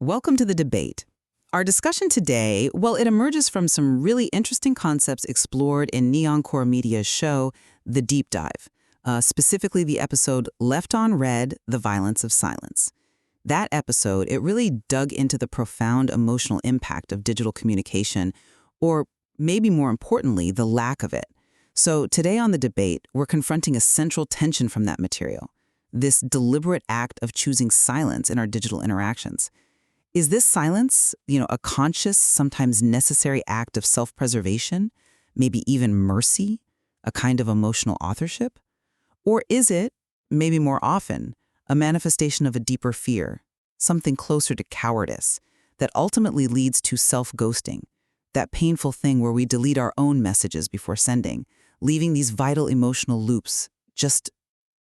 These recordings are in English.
Welcome to the debate. Our discussion today, well, it emerges from some really interesting concepts explored in NeonKore Media's show, The Deep Dive, specifically the episode Left on Red, The Violence of Silence. That episode, it really dug into the profound emotional impact of digital communication, or maybe more importantly, the lack of it. So today on the debate, we're confronting a central tension from that material, this deliberate act of choosing silence in our digital interactions. Is this silence, a conscious, sometimes necessary act of self-preservation, maybe even mercy, a kind of emotional authorship? Or is it, maybe more often, a manifestation of a deeper fear, something closer to cowardice, that ultimately leads to self-ghosting, that painful thing where we delete our own messages before sending, leaving these vital emotional loops just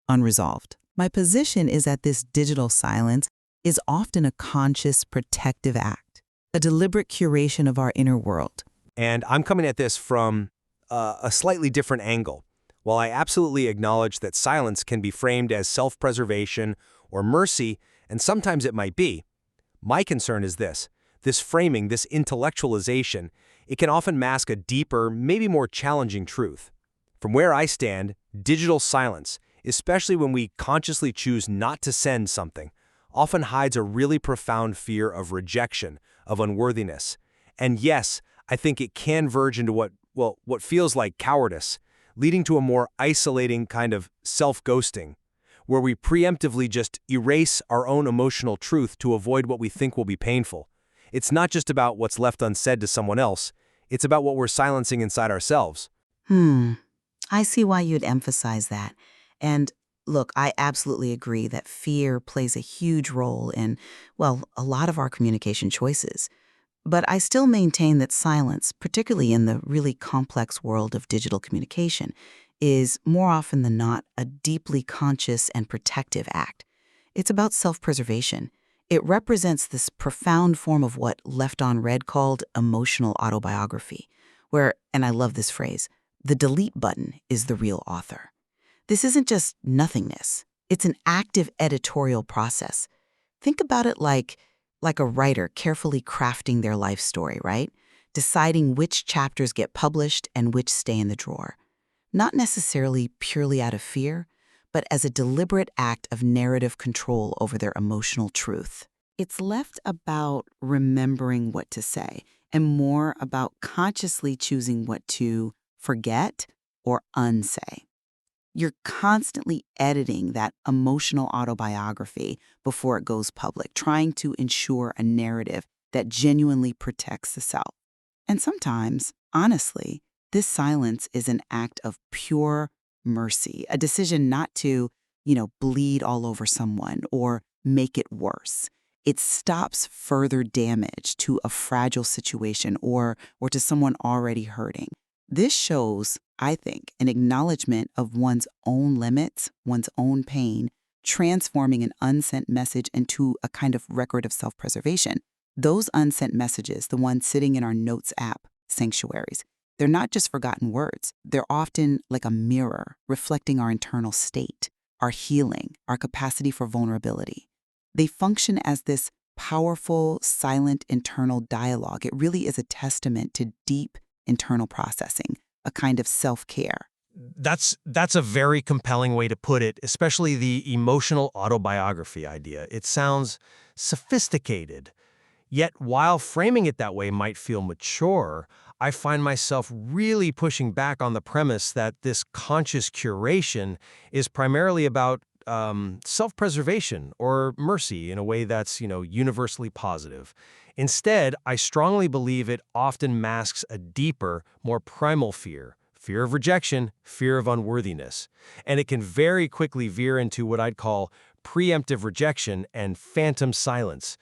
unresolved? My position is that this digital silence is often a conscious protective act, a deliberate curation of our inner world. And I'm coming at this from a slightly different angle. While I absolutely acknowledge that silence can be framed as self-preservation or mercy, and sometimes it might be, my concern is this framing, this intellectualization, it can often mask a deeper, maybe more challenging truth. From where I stand, digital silence, especially when we consciously choose not to send something, often hides a really profound fear of rejection, of unworthiness. And yes, I think it can verge into what feels like cowardice, leading to a more isolating kind of self-ghosting, where we preemptively just erase our own emotional truth to avoid what we think will be painful. It's not just about what's left unsaid to someone else, it's about what we're silencing inside ourselves. I see why you'd emphasize that. And look, I absolutely agree that fear plays a huge role in, a lot of our communication choices. But I still maintain that silence, particularly in the really complex world of digital communication, is more often than not a deeply conscious and protective act. It's about self-preservation. It represents this profound form of what Left on Red called emotional autobiography, where, and I love this phrase, the delete button is the real author. This isn't just nothingness. It's an active editorial process. Think about it like a writer carefully crafting their life story, right? Deciding which chapters get published and which stay in the drawer. Not necessarily purely out of fear, but as a deliberate act of narrative control over their emotional truth. It's less about remembering what to say and more about consciously choosing what to forget or unsay. You're constantly editing that emotional autobiography before it goes public, trying to ensure a narrative that genuinely protects the self. And sometimes, honestly, this silence is an act of pure mercy, a decision not to, bleed all over someone or make it worse. It stops further damage to a fragile situation or to someone already hurting. This shows, I think, an acknowledgement of one's own limits, one's own pain, transforming an unsent message into a kind of record of self-preservation. Those unsent messages, the ones sitting in our Notes app sanctuaries, they're not just forgotten words. They're often like a mirror reflecting our internal state, our healing, our capacity for vulnerability. They function as this powerful, silent internal dialogue. It really is a testament to deep internal processing, a kind of self-care. That's a very compelling way to put it, especially the emotional autobiography idea. It sounds sophisticated. Yet while framing it that way might feel mature, I find myself really pushing back on the premise that this conscious curation is primarily about self-preservation or mercy in a way that's, universally positive. Instead, I strongly believe it often masks a deeper, more primal fear of rejection, fear of unworthiness. And it can very quickly veer into what I'd call preemptive rejection and phantom silence.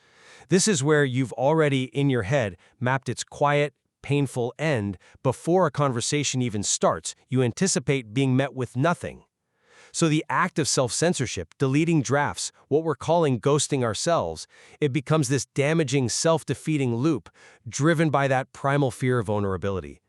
This is where you've already, in your head, mapped its quiet, painful end before a conversation even starts. You anticipate being met with nothing. So the act of self-censorship, deleting drafts, what we're calling ghosting ourselves, it becomes this damaging, self-defeating loop driven by that primal fear of vulnerability.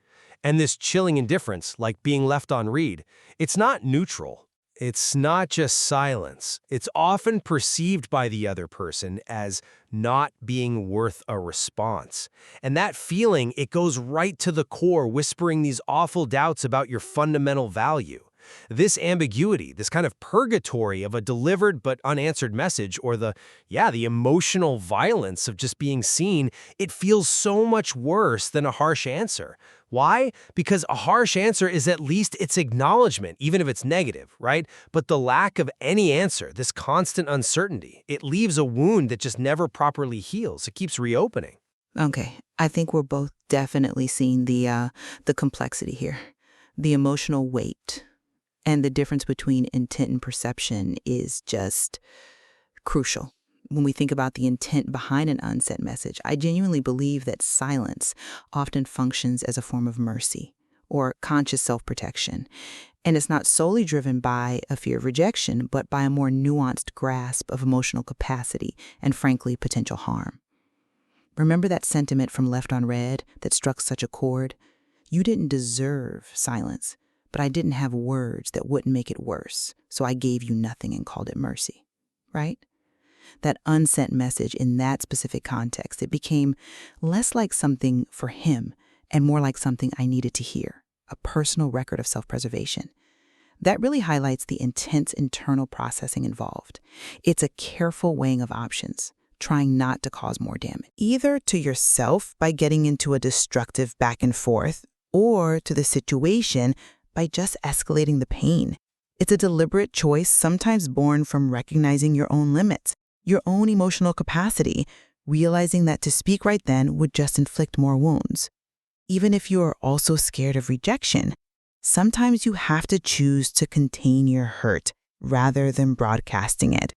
And this chilling indifference, like being left on read, it's not neutral. It's not just silence. It's often perceived by the other person as not being worth a response. And that feeling, it goes right to the core, whispering these awful doubts about your fundamental value. This ambiguity, this kind of purgatory of a delivered but unanswered message, or the emotional violence of just being seen, it feels so much worse than a harsh answer. Why? Because a harsh answer is at least its acknowledgement, even if it's negative, right? But the lack of any answer, this constant uncertainty, it leaves a wound that just never properly heals. It keeps reopening. Okay, I think we're both definitely seeing the complexity here, the emotional weight, and the difference between intent and perception is just crucial. When we think about the intent behind an unsent message, I genuinely believe that silence often functions as a form of mercy or conscious self-protection. And it's not solely driven by a fear of rejection, but by a more nuanced grasp of emotional capacity and, frankly, potential harm. Remember that sentiment from Left on Red that struck such a chord? You didn't deserve silence, but I didn't have words that wouldn't make it worse, so I gave you nothing and called it mercy, right? That unsent message in that specific context, it became less like something for him and more like something I needed to hear, a personal record of self-preservation. That really highlights the intense internal processing involved. It's a careful weighing of options, trying not to cause more damage, either to yourself by getting into a destructive back and forth, or to the situation by just escalating the pain. It's a deliberate choice, sometimes born from recognizing your own limits, your own emotional capacity, realizing that to speak right then would just inflict more wounds. Even if you are also scared of rejection, sometimes you have to choose to contain your hurt rather than broadcasting it.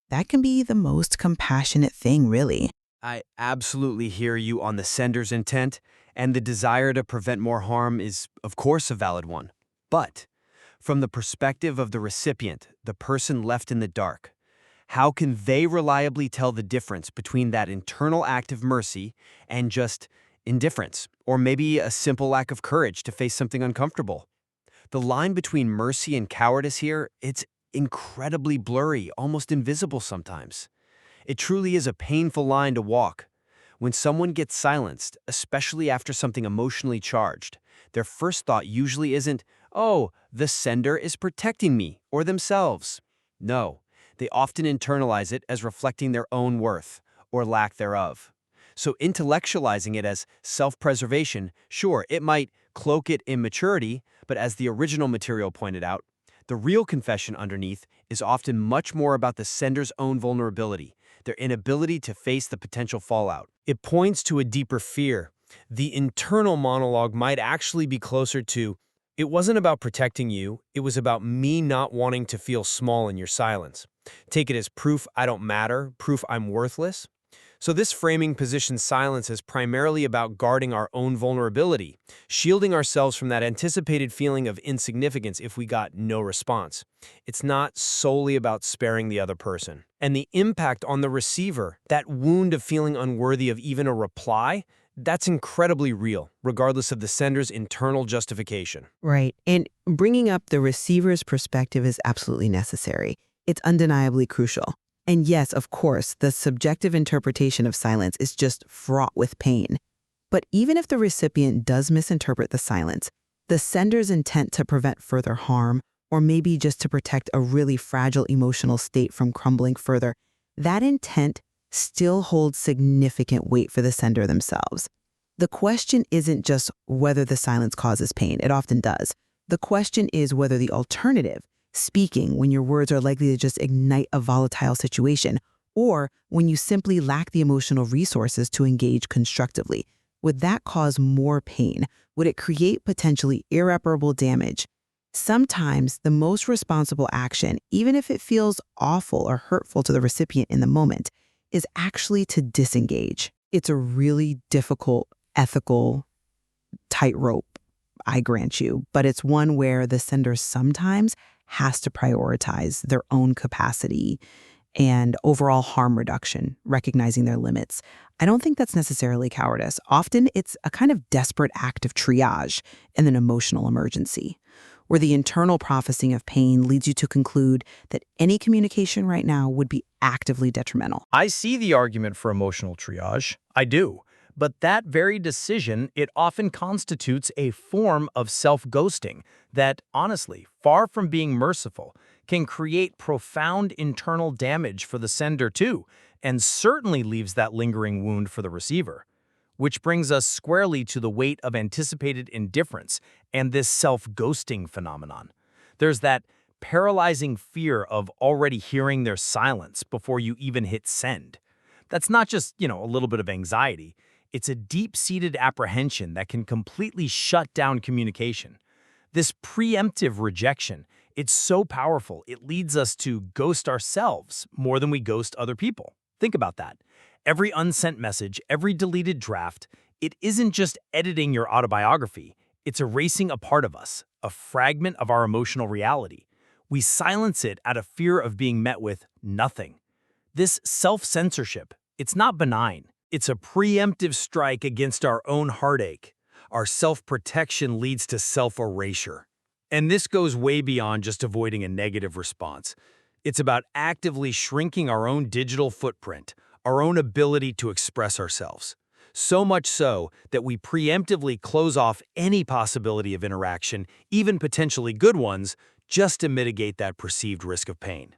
That can be the most compassionate thing, really. I absolutely hear you on the sender's intent, and the desire to prevent more harm is, of course, a valid one. But from the perspective of the recipient, the person left in the dark, how can they reliably tell the difference between that internal act of mercy and just indifference, or maybe a simple lack of courage to face something uncomfortable? The line between mercy and cowardice here, it's incredibly blurry, almost invisible sometimes. It truly is a painful line to walk. When someone gets silenced, especially after something emotionally charged, their first thought usually isn't, "Oh, the sender is protecting me," or themselves. No, they often internalize it as reflecting their own worth, or lack thereof. So intellectualizing it as self-preservation, sure, it might cloak it in maturity, but as the original material pointed out, the real confession underneath is often much more about the sender's own vulnerability, their inability to face the potential fallout. It points to a deeper fear. The internal monologue might actually be closer to, "It wasn't about protecting you, it was about me not wanting to feel small in your silence. Take it as proof I don't matter, proof I'm worthless." So this framing positions silence as primarily about guarding our own vulnerability, shielding ourselves from that anticipated feeling of insignificance if we got no response. It's not solely about sparing the other person. And the impact on the receiver, that wound of feeling unworthy of even a reply, that's incredibly real, regardless of the sender's internal justification. Right. And bringing up the receiver's perspective is absolutely necessary. It's undeniably crucial. And yes, of course, the subjective interpretation of silence is just fraught with pain. But even if the recipient does misinterpret the silence, the sender's intent to prevent further harm, or maybe just to protect a really fragile emotional state from crumbling further, that intent still holds significant weight for the sender themselves. The question isn't just whether the silence causes pain. It often does. The question is whether the alternative, speaking when your words are likely to just ignite a volatile situation, or when you simply lack the emotional resources to engage constructively, would that cause more pain? Would it create potentially irreparable damage? Sometimes the most responsible action, even if it feels awful or hurtful to the recipient in the moment, is actually to disengage. It's a really difficult, ethical tightrope, I grant you, but it's one where the sender sometimes has to prioritize their own capacity and overall harm reduction, recognizing their limits. I don't think that's necessarily cowardice. Often it's a kind of desperate act of triage in an emotional emergency. where the internal processing of pain leads you to conclude that any communication right now would be actively detrimental. I see the argument for emotional triage. I do. But that very decision, it often constitutes a form of self-ghosting that, honestly, far from being merciful, can create profound internal damage for the sender too, and certainly leaves that lingering wound for the receiver. Which brings us squarely to the weight of anticipated indifference and this self-ghosting phenomenon. There's that paralyzing fear of already hearing their silence before you even hit send. That's not just, a little bit of anxiety. It's a deep-seated apprehension that can completely shut down communication. This preemptive rejection, it's so powerful, it leads us to ghost ourselves more than we ghost other people. Think about that. Every unsent message, every deleted draft, it isn't just editing your autobiography. It's erasing a part of us, a fragment of our emotional reality. We silence it out of fear of being met with nothing. This self-censorship, it's not benign. It's a preemptive strike against our own heartache. Our self-protection leads to self-erasure. And this goes way beyond just avoiding a negative response. It's about actively shrinking our own digital footprint, our own ability to express ourselves. So much so that we preemptively close off any possibility of interaction, even potentially good ones, just to mitigate that perceived risk of pain.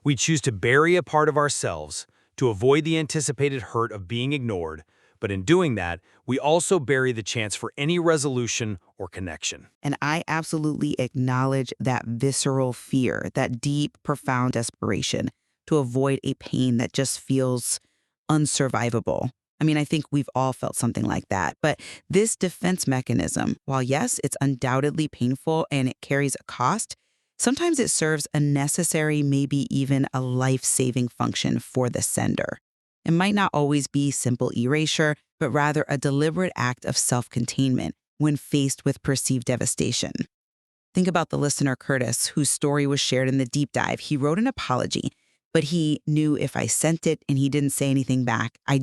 We choose to bury a part of ourselves to avoid the anticipated hurt of being ignored, but in doing that, we also bury the chance for any resolution or connection. And I absolutely acknowledge that visceral fear, that deep, profound desperation to avoid a pain that just feels unsurvivable. I mean, I think we've all felt something like that. But this defense mechanism, while yes, it's undoubtedly painful and it carries a cost, sometimes it serves a necessary, maybe even a life-saving function for the sender. It might not always be simple erasure, but rather a deliberate act of self-containment when faced with perceived devastation. Think about the listener Curtis, whose story was shared in the deep dive. He wrote an apology, but he knew if I sent it and he didn't say anything back, I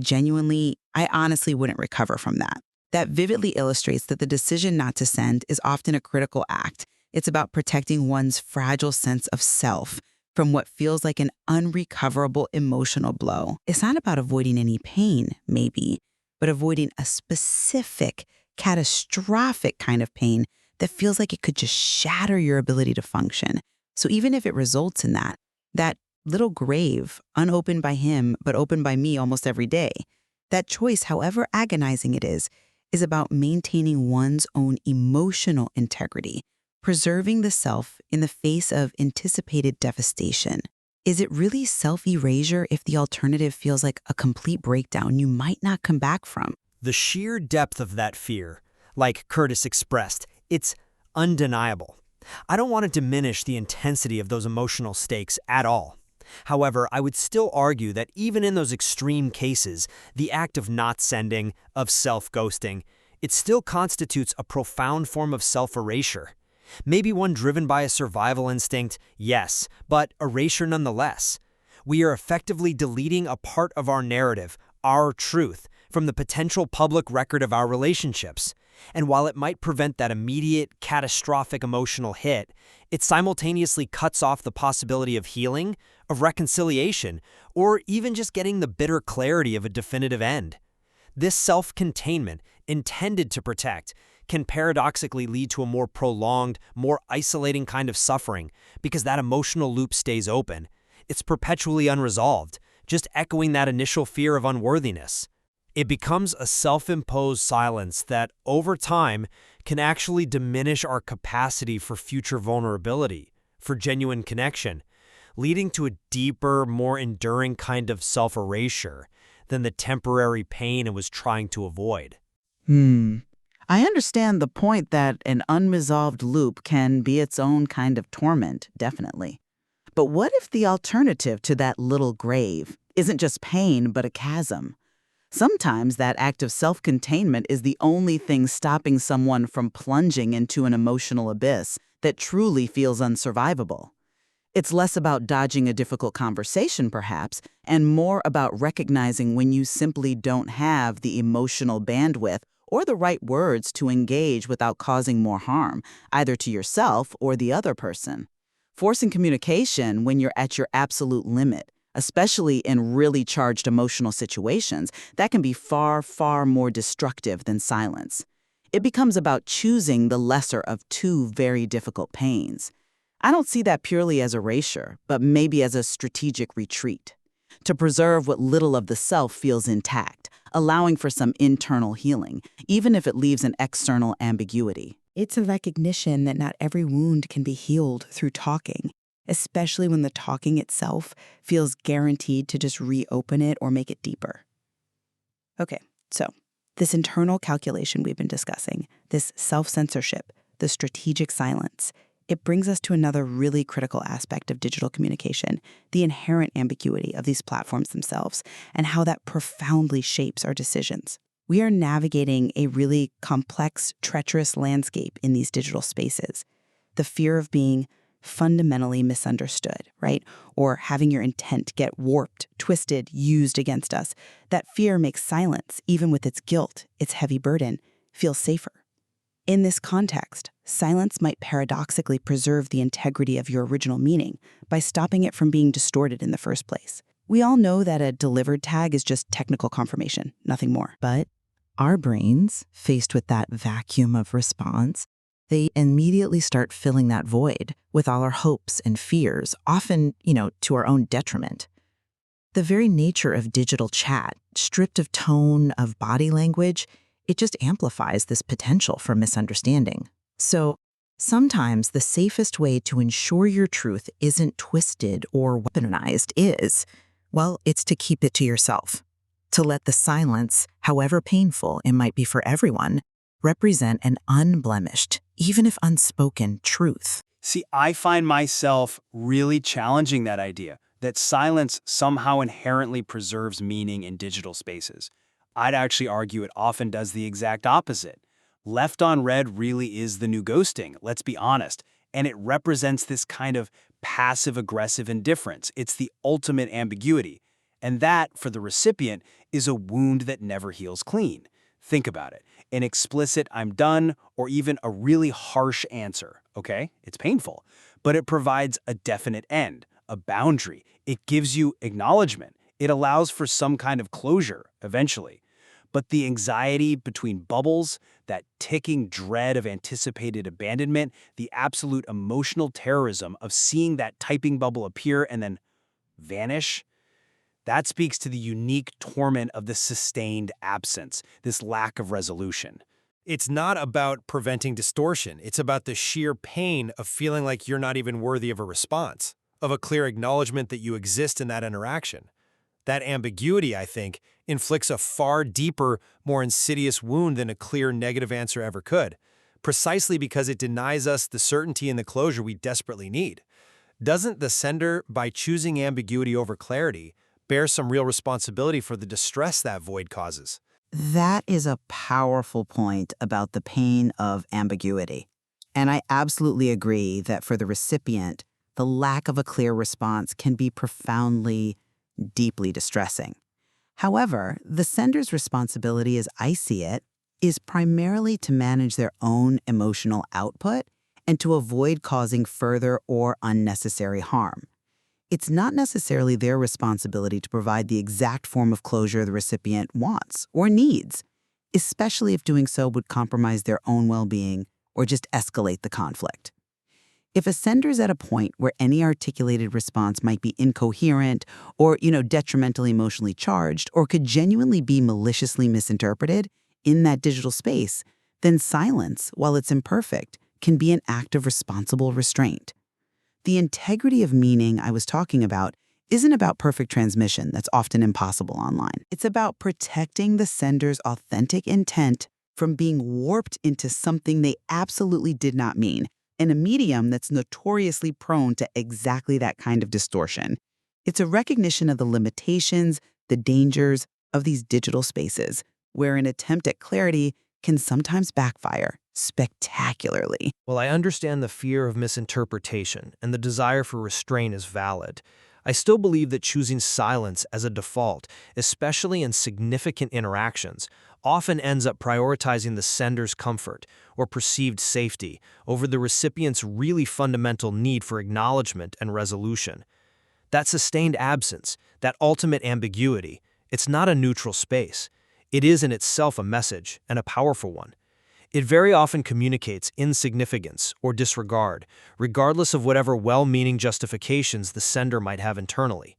honestly wouldn't recover from that. That vividly illustrates that the decision not to send is often a critical act. It's about protecting one's fragile sense of self from what feels like an unrecoverable emotional blow. It's not about avoiding any pain, maybe, but avoiding a specific, catastrophic kind of pain that feels like it could just shatter your ability to function. So even if it results in that little grave, unopened by him, but opened by me almost every day, that choice, however agonizing it is about maintaining one's own emotional integrity, preserving the self in the face of anticipated devastation. Is it really self-erasure if the alternative feels like a complete breakdown you might not come back from? The sheer depth of that fear, like Curtis expressed, it's undeniable. I don't want to diminish the intensity of those emotional stakes at all. However, I would still argue that even in those extreme cases, the act of not sending, of self-ghosting, it still constitutes a profound form of self-erasure. Maybe one driven by a survival instinct, yes, but erasure nonetheless. We are effectively deleting a part of our narrative, our truth, from the potential public record of our relationships. And while it might prevent that immediate, catastrophic emotional hit, it simultaneously cuts off the possibility of healing, of reconciliation, or even just getting the bitter clarity of a definitive end. This self-containment, intended to protect, can paradoxically lead to a more prolonged, more isolating kind of suffering because that emotional loop stays open. It's perpetually unresolved, just echoing that initial fear of unworthiness. It becomes a self-imposed silence that, over time, can actually diminish our capacity for future vulnerability, for genuine connection, leading to a deeper, more enduring kind of self-erasure than the temporary pain it was trying to avoid. I understand the point that an unresolved loop can be its own kind of torment, definitely. But what if the alternative to that little grave isn't just pain, but a chasm? Sometimes that act of self-containment is the only thing stopping someone from plunging into an emotional abyss that truly feels unsurvivable. It's less about dodging a difficult conversation, perhaps, and more about recognizing when you simply don't have the emotional bandwidth or the right words to engage without causing more harm, either to yourself or the other person. Forcing communication when you're at your absolute limit, especially in really charged emotional situations, that can be far, far more destructive than silence. It becomes about choosing the lesser of two very difficult pains. I don't see that purely as erasure, but maybe as a strategic retreat, to preserve what little of the self feels intact, allowing for some internal healing, even if it leaves an external ambiguity. It's a recognition that not every wound can be healed through talking, especially when the talking itself feels guaranteed to just reopen it or make it deeper. Okay, so this internal calculation we've been discussing, this self-censorship, the strategic silence, it brings us to another really critical aspect of digital communication, the inherent ambiguity of these platforms themselves and how that profoundly shapes our decisions. We are navigating a really complex, treacherous landscape in these digital spaces. The fear of being fundamentally misunderstood, right? Or having your intent get warped, twisted, used against us. That fear makes silence, even with its guilt, its heavy burden, feel safer. In this context, silence might paradoxically preserve the integrity of your original meaning by stopping it from being distorted in the first place. We all know that a delivered tag is just technical confirmation, nothing more. But our brains, faced with that vacuum of response, they immediately start filling that void with all our hopes and fears, often, to our own detriment. The very nature of digital chat, stripped of tone, of body language, it just amplifies this potential for misunderstanding. So sometimes the safest way to ensure your truth isn't twisted or weaponized it's to keep it to yourself. To let the silence, however painful it might be for everyone, represent an unblemished, even if unspoken, truth. See, I find myself really challenging that idea, that silence somehow inherently preserves meaning in digital spaces. I'd actually argue it often does the exact opposite. Left on red really is the new ghosting, let's be honest, and it represents this kind of passive-aggressive indifference. It's the ultimate ambiguity. And that, for the recipient, is a wound that never heals clean. Think about it. An explicit "I'm done" or even a really harsh answer, okay? It's painful, but it provides a definite end, a boundary. It gives you acknowledgement. It allows for some kind of closure, eventually. But the anxiety between bubbles, that ticking dread of anticipated abandonment, the absolute emotional terrorism of seeing that typing bubble appear and then vanish, that speaks to the unique torment of the sustained absence, this lack of resolution. It's not about preventing distortion. It's about the sheer pain of feeling like you're not even worthy of a response, of a clear acknowledgement that you exist in that interaction. That ambiguity, I think, inflicts a far deeper, more insidious wound than a clear negative answer ever could, precisely because it denies us the certainty and the closure we desperately need. Doesn't the sender, by choosing ambiguity over clarity, bear some real responsibility for the distress that void causes? That is a powerful point about the pain of ambiguity. And I absolutely agree that for the recipient, the lack of a clear response can be profoundly, deeply distressing. However, the sender's responsibility, as I see it, is primarily to manage their own emotional output and to avoid causing further or unnecessary harm. It's not necessarily their responsibility to provide the exact form of closure the recipient wants or needs, especially if doing so would compromise their own well-being or just escalate the conflict. If a sender's at a point where any articulated response might be incoherent or, detrimentally emotionally charged or could genuinely be maliciously misinterpreted in that digital space, then silence, while it's imperfect, can be an act of responsible restraint. The integrity of meaning I was talking about isn't about perfect transmission that's often impossible online. It's about protecting the sender's authentic intent from being warped into something they absolutely did not mean, in a medium that's notoriously prone to exactly that kind of distortion. It's a recognition of the limitations, the dangers of these digital spaces, where an attempt at clarity can sometimes backfire spectacularly. Well, I understand the fear of misinterpretation, and the desire for restraint is valid. I still believe that choosing silence as a default, especially in significant interactions, often ends up prioritizing the sender's comfort or perceived safety over the recipient's really fundamental need for acknowledgement and resolution. That sustained absence, that ultimate ambiguity, it's not a neutral space. It is in itself a message, and a powerful one. It very often communicates insignificance or disregard, regardless of whatever well-meaning justifications the sender might have internally.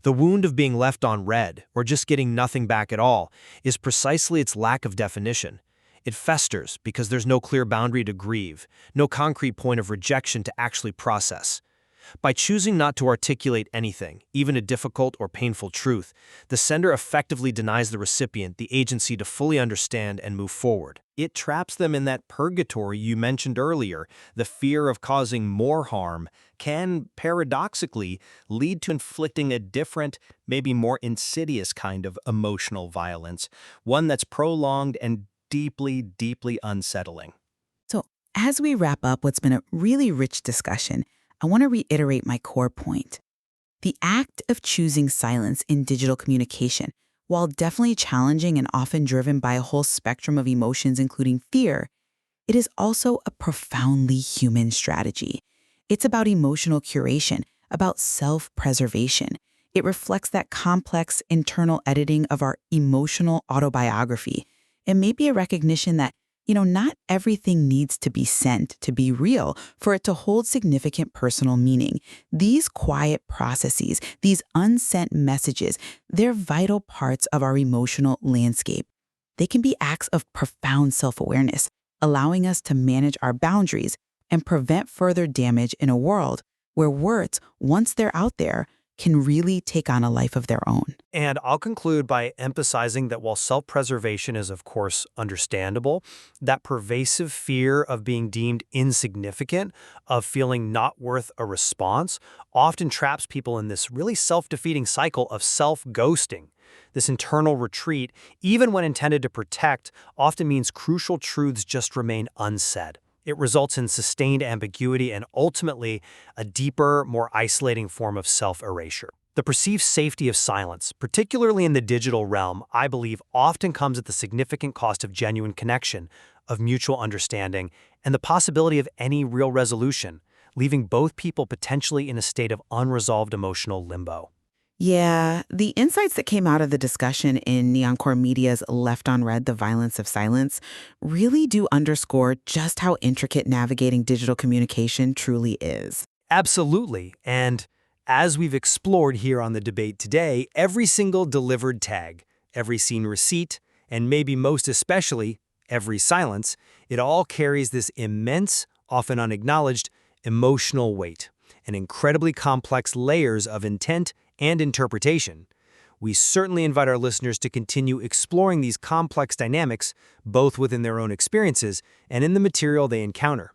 The wound of being left on red, or just getting nothing back at all, is precisely its lack of definition. It festers because there's no clear boundary to grieve, no concrete point of rejection to actually process. By choosing not to articulate anything, even a difficult or painful truth, the sender effectively denies the recipient the agency to fully understand and move forward. It traps them in that purgatory you mentioned earlier. The fear of causing more harm can, paradoxically, lead to inflicting a different, maybe more insidious kind of emotional violence, one that's prolonged and deeply, deeply unsettling. So, as we wrap up what's been a really rich discussion, I want to reiterate my core point. The act of choosing silence in digital communication, while definitely challenging and often driven by a whole spectrum of emotions, including fear, it is also a profoundly human strategy. It's about emotional curation, about self-preservation. It reflects that complex internal editing of our emotional autobiography, and maybe a recognition that not everything needs to be sent to be real for it to hold significant personal meaning. These quiet processes, these unsent messages, they're vital parts of our emotional landscape. They can be acts of profound self-awareness, allowing us to manage our boundaries and prevent further damage in a world where words, once they're out there, can really take on a life of their own. And I'll conclude by emphasizing that while self-preservation is, of course, understandable, that pervasive fear of being deemed insignificant, of feeling not worth a response, often traps people in this really self-defeating cycle of self-ghosting. This internal retreat, even when intended to protect, often means crucial truths just remain unsaid. It results in sustained ambiguity and ultimately a deeper, more isolating form of self-erasure. The perceived safety of silence, particularly in the digital realm, I believe often comes at the significant cost of genuine connection, of mutual understanding, and the possibility of any real resolution, leaving both people potentially in a state of unresolved emotional limbo. Yeah, the insights that came out of the discussion in NeonKore Media's Left on Red, The Violence of Silence, really do underscore just how intricate navigating digital communication truly is. Absolutely, and as we've explored here on the debate today, every single delivered tag, every seen receipt, and maybe most especially, every silence, it all carries this immense, often unacknowledged, emotional weight, and incredibly complex layers of intent and interpretation. We certainly invite our listeners to continue exploring these complex dynamics, both within their own experiences and in the material they encounter.